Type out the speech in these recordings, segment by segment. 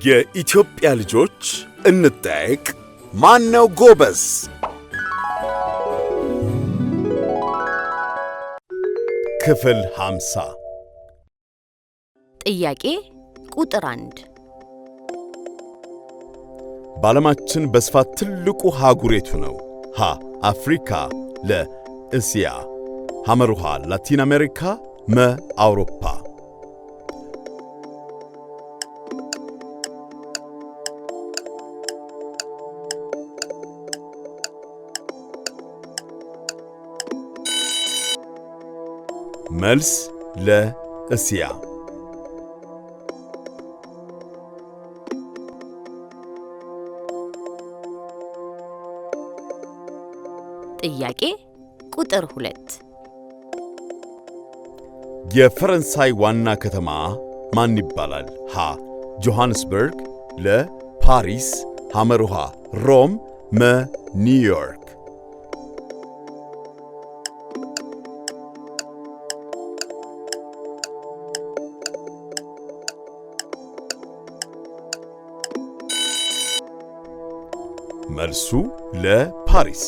የኢትዮጵያ ልጆች እንጠይቅ ማነው ጎበዝ? ክፍል 50 ጥያቄ ቁጥር 1 በዓለማችን በስፋት ትልቁ አህጉር የቱ ነው? ሀ አፍሪካ፣ ለ እስያ፣ ሐመሩሃ ላቲን አሜሪካ፣ መ አውሮፓ። መልስ ለእስያ። ጥያቄ ቁጥር 2 የፈረንሳይ ዋና ከተማ ማን ይባላል? ሀ ጆሐንስበርግ፣ ለ ፓሪስ፣ ሐመሩሃ ሮም፣ መ ኒውዮርክ። መልሱ ለፓሪስ።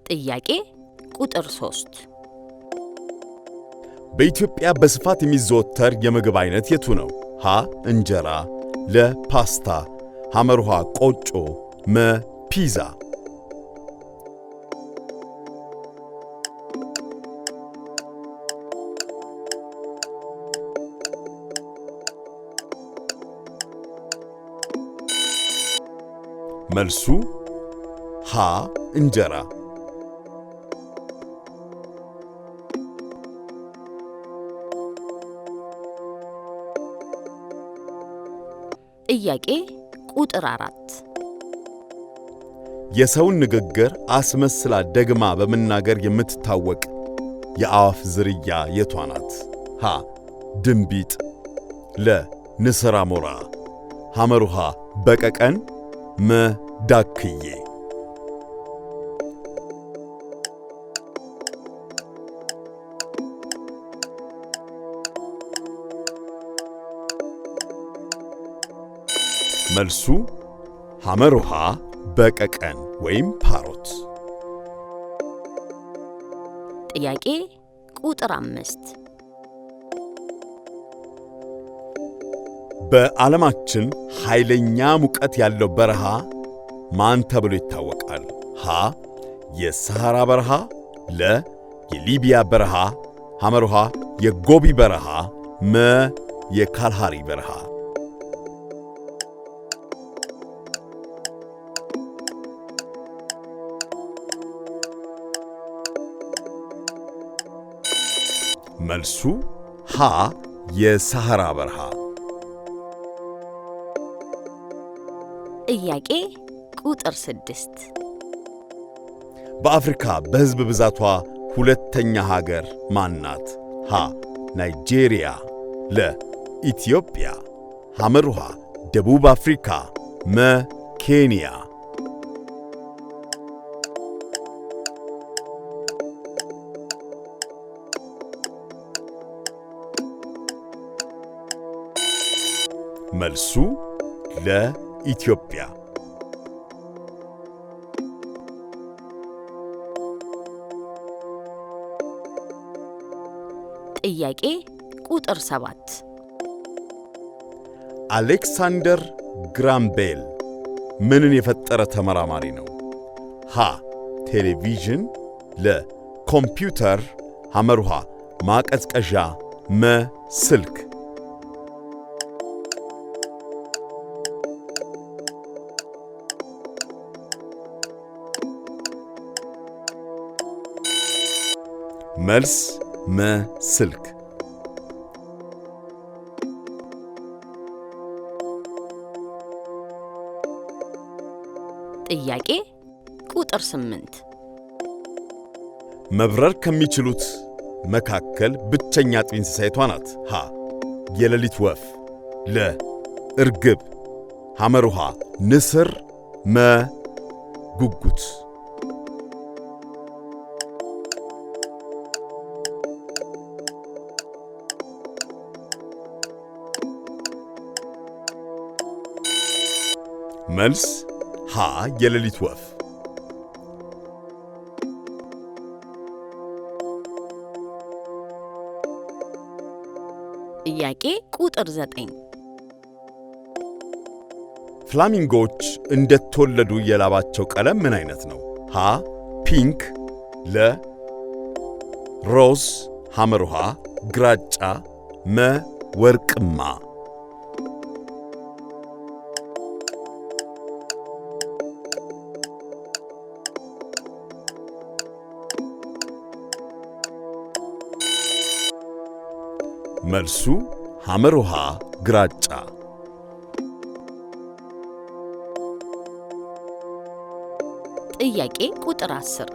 ጥያቄ ቁጥር 3 በኢትዮጵያ በስፋት የሚዘወተር የምግብ አይነት የቱ ነው? ሀ እንጀራ፣ ለ ፓስታ፣ ሐመሩሃ ቆጮ፣ መ ፒዛ። መልሱ ሀ እንጀራ። ጥያቄ ቁጥር 4 የሰውን ንግግር አስመስላ ደግማ በመናገር የምትታወቅ የአዋፍ ዝርያ የቷ ናት? ሀ ድንቢጥ፣ ለ ንስር አሞራ፣ ሐመሩሃ በቀቀን፣ መ ዳክዬ። መልሱ ሐመሩሃ በቀቀን ወይም ፓሮት። ጥያቄ ቁጥር 5 በዓለማችን ኃይለኛ ሙቀት ያለው በረሃ ማን ተብሎ ይታወቃል? ሀ የሰሐራ በረሃ፣ ለ የሊቢያ በረሃ፣ ሐመሩሃ የጎቢ በረሃ፣ መ የካልሃሪ በረሃ። መልሱ ሀ የሰሐራ በረሃ። ጥያቄ ቁጥር 6 በአፍሪካ በሕዝብ ብዛቷ ሁለተኛ ሀገር ማን ናት? ሀ ናይጄሪያ፣ ለ ኢትዮጵያ፣ ሐመሩሃ ደቡብ አፍሪካ፣ መ ኬንያ። መልሱ ለኢትዮጵያ። ጥያቄ ቁጥር 7 አሌክሳንደር ግራም ቤል ምንን የፈጠረ ተመራማሪ ነው? ሀ ቴሌቪዥን፣ ለ ኮምፒውተር፣ ሐመሩሃ ማቀዝቀዣ፣ መ ስልክ። መልስ መ ስልክ። ጥያቄ ቁጥር 8 መብረር ከሚችሉት መካከል ብቸኛ አጥቢ እንስሳ የቷ ናት? ሀ የሌሊት ወፍ፣ ለ እርግብ፣ ሐመሩሃ፣ ንስር፣ መ ጉጉት። መልስ ሀ የሌሊት ወፍ። ጥያቄ ቁጥር 9 ፍላሚንጎች እንደተወለዱ የላባቸው ቀለም ምን አይነት ነው? ሀ ፒንክ፣ ለ ሮዝ፣ ሐመርሃ ግራጫ፣ መ ወርቅማ። መልሱ ሐመርሃ ግራጫ። ጥያቄ ቁጥር 10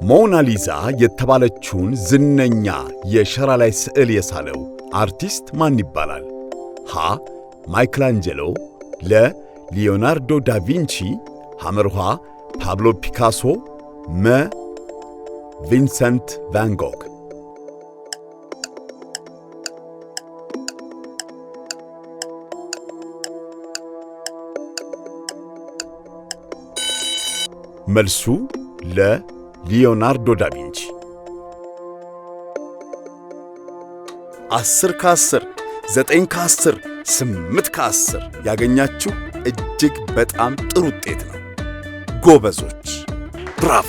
ሞናሊዛ የተባለችውን ዝነኛ የሸራ ላይ ስዕል የሳለው አርቲስት ማን ይባላል? ሀ ማይክላንጀሎ፣ ለ ሊዮናርዶ ዳቪንቺ፣ ሐመርሃ ፓብሎ ፒካሶ፣ መ ቪንሰንት ቫን ጎግ። መልሱ ለሊዮናርዶ ዳቪንቺ። 10 ከ10፣ 9 ከ10፣ 8 ከ10 ያገኛችሁ እጅግ በጣም ጥሩ ውጤት ነው። ጎበዞች፣ ብራቮ!